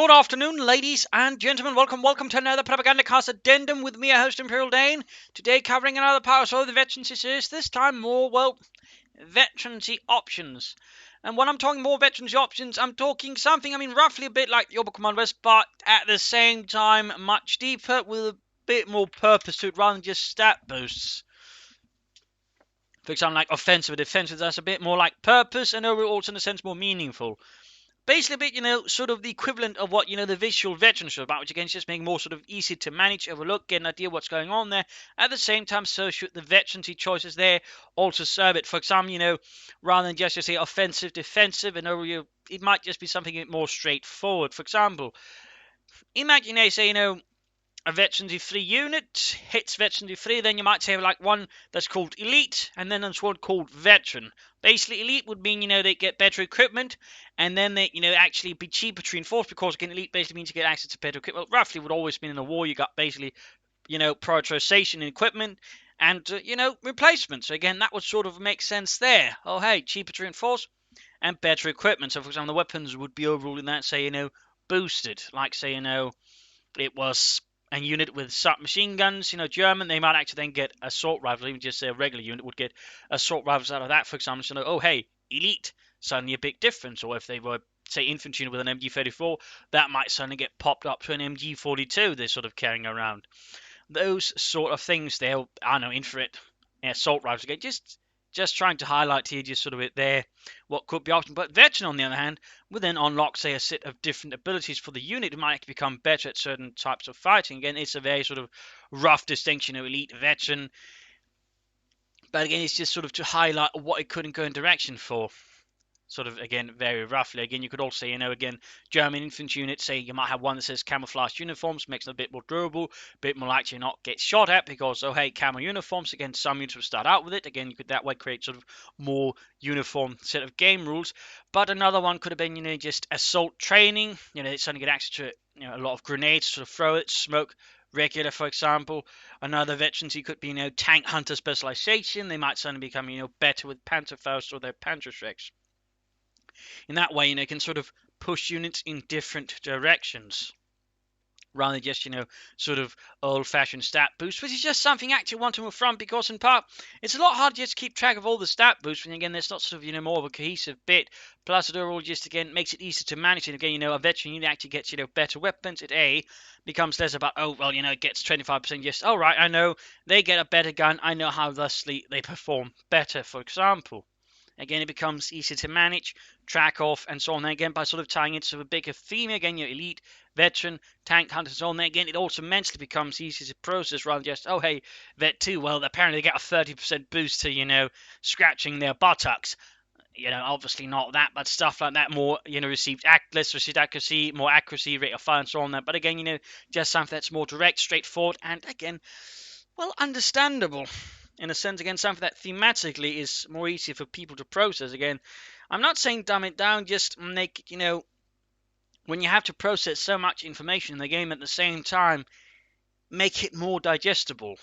Good afternoon, ladies and gentlemen. Welcome to another Propagandacast Addendum with me, your host, Imperial Dane. Today, covering another part of the veterancy series. This time, more, veterancy options. And when I'm talking more veterancy options, I'm talking something, roughly a bit like the Oberkommandowers, but at the same time, much deeper with a bit more purpose to it rather than just stat boosts. For example, like offensive or defensive, that's a bit more like purpose and overall, also in a sense, more meaningful. Basically a bit, sort of the equivalent of what, the visual veterans are about, which again is just making more sort of easy to manage, overlook, get an idea of what's going on there. At the same time, so should the veterancy choices there also serve it. For example, rather than just say offensive, defensive, and over it might just be something a bit more straightforward. For example, imagine they say, a veterancy 3 unit hits veterancy 3, then you might say like one that's called elite, and then there's one called veteran. Basically, elite would mean, they get better equipment, and then they, actually be cheaper to reinforce, because again, elite basically means you get access to better equipment. Well, roughly would always mean in a war, you got basically, prioritization in equipment, and, replacement. So again, that would sort of make sense there. Oh, hey, cheaper to reinforce, and better equipment. So for example, the weapons would be overall in that, say, boosted. Like, say, it was a unit with submachine guns, German, they might actually then get assault rifles. Even just say a regular unit would get assault rifles out of that, for example. So, oh, hey, elite, suddenly a big difference. Or if they were, say, infantry with an MG34, that might suddenly get popped up to an MG42 they're sort of carrying around. Those sort of things, they'll, infrared assault rifles again, just trying to highlight here, just sort of it there, what could be option. But veteran, on the other hand, will then unlock, say, a set of different abilities for the unit. It might actually become better at certain types of fighting. Again, it's a very sort of rough distinction of elite, veteran. But again, it's just sort of to highlight what it couldn't go in direction for. Sort of, again, very roughly. Again, you could also say, again, German infantry units, say you might have one that says camouflage uniforms, makes them a bit more durable, a bit more likely to not get shot at, because, oh, hey, camo uniforms, again, some units will start out with it. Again, you could that way create sort of more uniform set of game rules. But another one could have been, just assault training. They suddenly get access to, a lot of grenades, sort of throw it, smoke, regular, for example. Another veterancy could be, tank hunter specialization. They might suddenly become, better with Panzerfaust or their Panzerschrecks. In that way, you can sort of push units in different directions, rather than just, sort of old-fashioned stat boosts, which is just something I actually want to move from, because in part, it's a lot harder just to keep track of all the stat boosts, when again, there's not sort of, more of a cohesive bit, plus it overall just, again, makes it easier to manage, and again, a veteran unit actually gets, better weapons. It becomes less about, oh, well, it gets 25%, just, oh, right, I know, they get a better gun, I know how thusly they perform better, for example. Again, it becomes easier to manage, track off, and so on. And again, by sort of tying into a bigger theme, again, your elite, veteran, tank hunter, and so on. Then again, it also mentally becomes easier to process, rather than just, oh, hey, vet 2, well, apparently they get a 30% boost to, scratching their buttocks. Obviously not that, but stuff like that, more, received accuracy, more accuracy, rate of fire, and so on. But again, just something that's more direct, straightforward, and again, well, understandable. In a sense, again, something that thematically is more easy for people to process. Again, I'm not saying dumb it down, just make it, when you have to process so much information in the game at the same time, make it more digestible.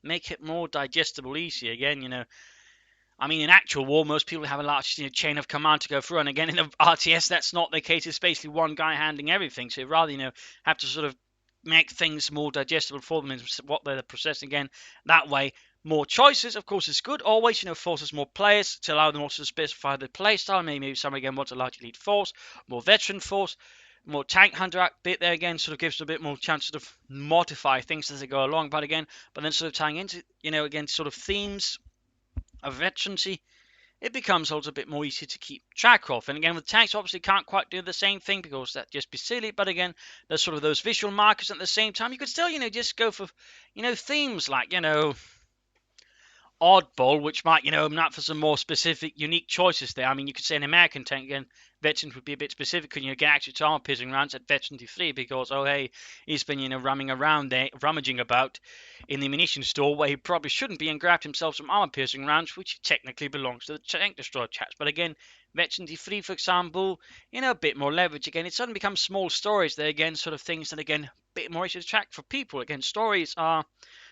Make it more digestible, easier. Again, in actual war, most people have a large chain of command to go through. And again, in an RTS, that's not the case. It's basically one guy handling everything. So rather, have to sort of make things more digestible for them in what they're processing. Again, that way, more choices, of course, is good. Always, forces more players to allow them also to specify the play style. Maybe some again wants a large elite force, more veteran force, more tank hunter bit there again. Sort of gives them a bit more chance to sort of modify things as they go along. But then sort of tying into, again, sort of themes of veterancy, it becomes also a bit more easy to keep track of. And again, with tanks, obviously can't quite do the same thing, because that'd just be silly. But again, there's sort of those visual markers. At the same time, you could still, just go for, themes like, oddball, which might, not for some more specific, unique choices there. You could say an American tank, again, veterans would be a bit specific, and get actually to armor piercing rounds at veteran 3, because, oh, hey, he's been, roaming around there, rummaging about in the ammunition store, where he probably shouldn't be, and grabbed himself some armor piercing rounds, which technically belongs to the tank destroyer chaps. But again, veteran 3, for example, a bit more leverage. Again, it suddenly becomes small stories there, again, sort of things that, again, a bit more easy to track for people. Again, stories are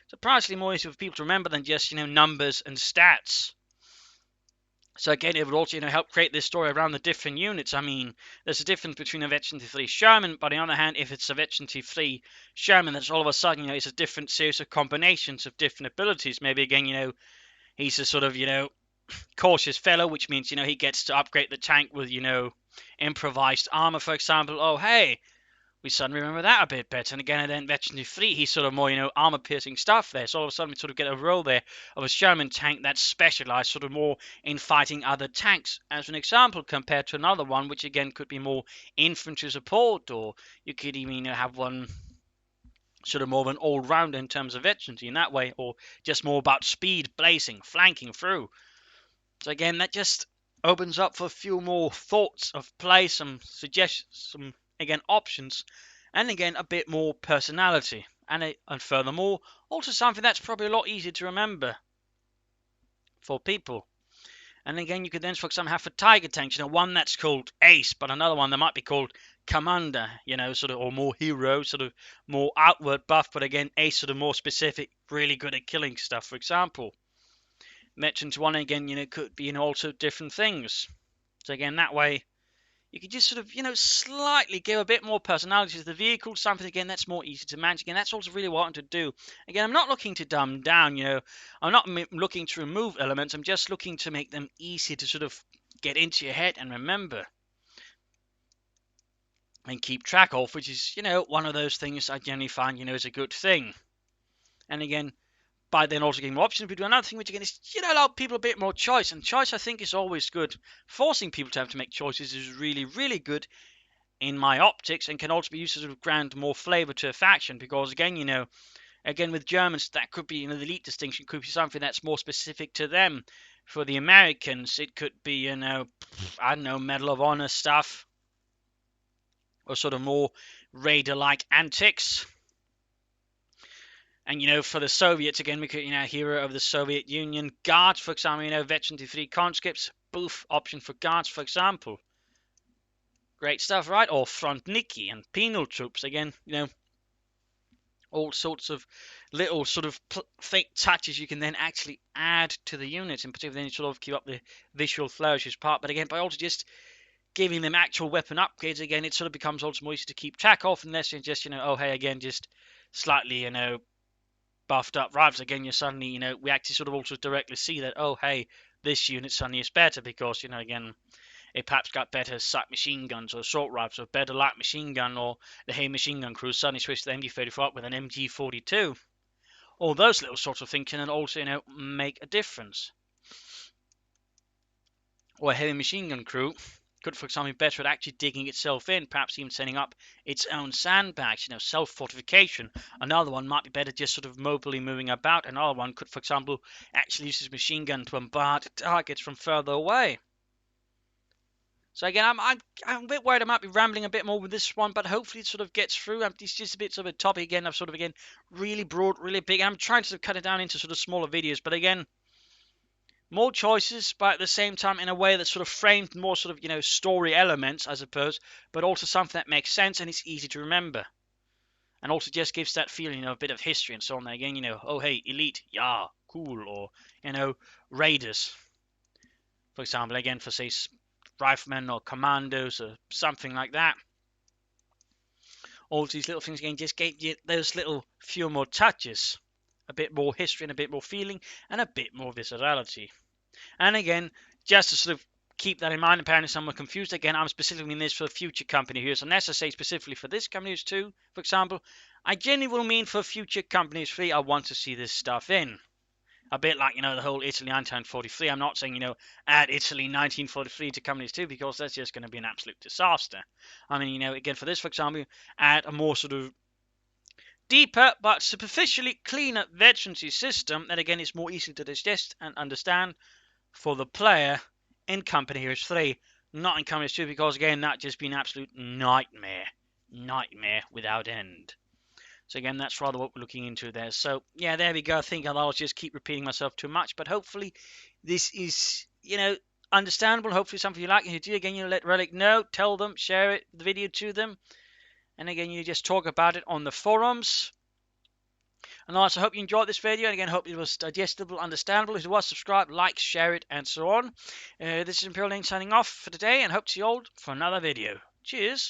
surprisingly more easy for people to remember than just, numbers and stats. So again, it would also, help create this story around the different units. I mean, there's a difference between a veterancy 3 Sherman, but on the other hand, if it's a veterancy 3 Sherman, that's all of a sudden, it's a different series of combinations of different abilities. Maybe again, he's a sort of, cautious fellow, which means, he gets to upgrade the tank with, improvised armor, for example. Oh, hey, we suddenly remember that a bit better. And again, and then veterancy 3, he's sort of more, armor-piercing stuff there. So all of a sudden, we sort of get a role there of a Sherman tank that's specialized sort of more in fighting other tanks, as an example, compared to another one, which again could be more infantry support, or you could even have one sort of more of an all-rounder in terms of veterancy in that way, or just more about speed, blazing, flanking through. So again, that just opens up for a few more thoughts of play, some suggestions, some again options, and again a bit more personality, and furthermore also something that's probably a lot easier to remember for people. And again, you could then, for example, have for Tiger tanks, one that's called Ace, but another one that might be called Commander, sort of, or more hero, sort of more outward buff, but again, Ace sort of more specific, really good at killing stuff, for example. Mentions one again, could be also different things. So again, that way you could just sort of, slightly give a bit more personality to the vehicle, something again that's more easy to manage. Again, that's also really what I want to do. Again, I'm not looking to dumb down, I'm not looking to remove elements. I'm just looking to make them easy to sort of get into your head and remember and keep track of, which is, one of those things I generally find, is a good thing. And again, by then also giving more options, we do another thing which again is, allow people a bit more choice. And choice, I think, is always good. Forcing people to have to make choices is really, really good in my optics, and can also be used to sort of grant more flavor to a faction. Because again, again with Germans, that could be, the elite distinction could be something that's more specific to them. For the Americans, it could be, I don't know, Medal of Honor stuff, or sort of more Raider-like antics. And, for the Soviets, again, we could, hero of the Soviet Union. Guards, for example, veteran to 3 conscripts. Booth option for guards, for example. Great stuff, right? Or Frontniki and penal troops. Again, all sorts of little sort of fake touches you can then actually add to the units. In particular, then you sort of keep up the visual flourishes part. But again, by also just giving them actual weapon upgrades, again, it sort of becomes also more easy to keep track of. Unless you're just, oh, hey, again, just slightly, buffed up rifles. Again, you suddenly, we actually sort of also directly see that, oh, hey, this unit suddenly is better because, again, it perhaps got better submachine guns or assault rifles, or better light machine gun, or the heavy machine gun crew suddenly switched to the MG-34 with an MG-42. All those little sorts of things can then also, make a difference. Or a heavy machine gun crew could, for example, be better at actually digging itself in, perhaps even setting up its own sandbags, self-fortification. Another one might be better just sort of mobilely moving about. Another one could, for example, actually use his machine gun to bombard targets from further away. So again, I'm a bit worried I might be rambling a bit more with this one, but hopefully it sort of gets through. It's just a bit of a topic again. I've sort of, again, really broad, really big. I'm trying to cut it down into sort of smaller videos, but again, more choices, but at the same time in a way that's sort of framed more sort of, story elements, I suppose, but also something that makes sense and it's easy to remember. And also just gives that feeling, a bit of history and so on. Again, oh, hey, elite, yeah, cool, or, raiders, for example, again, for, say, riflemen or commandos or something like that. All these little things, again, just gave you those little few more touches. A bit more history and a bit more feeling and a bit more viscerality. And again, just to sort of keep that in mind, apparently someone confused, again, I'm specifically in this for future company heroes. Unless I say specifically for this company heroes too, for example, I generally will mean for future company heroes 3, I want to see this stuff in. A bit like, the whole Italy 1943. I'm not saying, add Italy 1943 to companies 2, because that's just going to be an absolute disaster. I mean, again, for this, for example, add a more sort of deeper but superficially cleaner veterancy system that, again, is more easy to digest and understand for the player in Company Heroes 3, not in Company Heroes 2, because, again, that just been an absolute nightmare without end. So again, that's rather what we're looking into there. So yeah, there we go. I think I'll just keep repeating myself too much, but hopefully this is, understandable. Hopefully something you like. And if you do, again, let Relic know, tell them, share the video to them. And again, you just talk about it on the forums. And also hope you enjoyed this video, and again hope it was digestible, understandable. If it was, subscribe, like, share it, and so on. This is Imperial Dane signing off for today, and hope to see you all for another video. Cheers.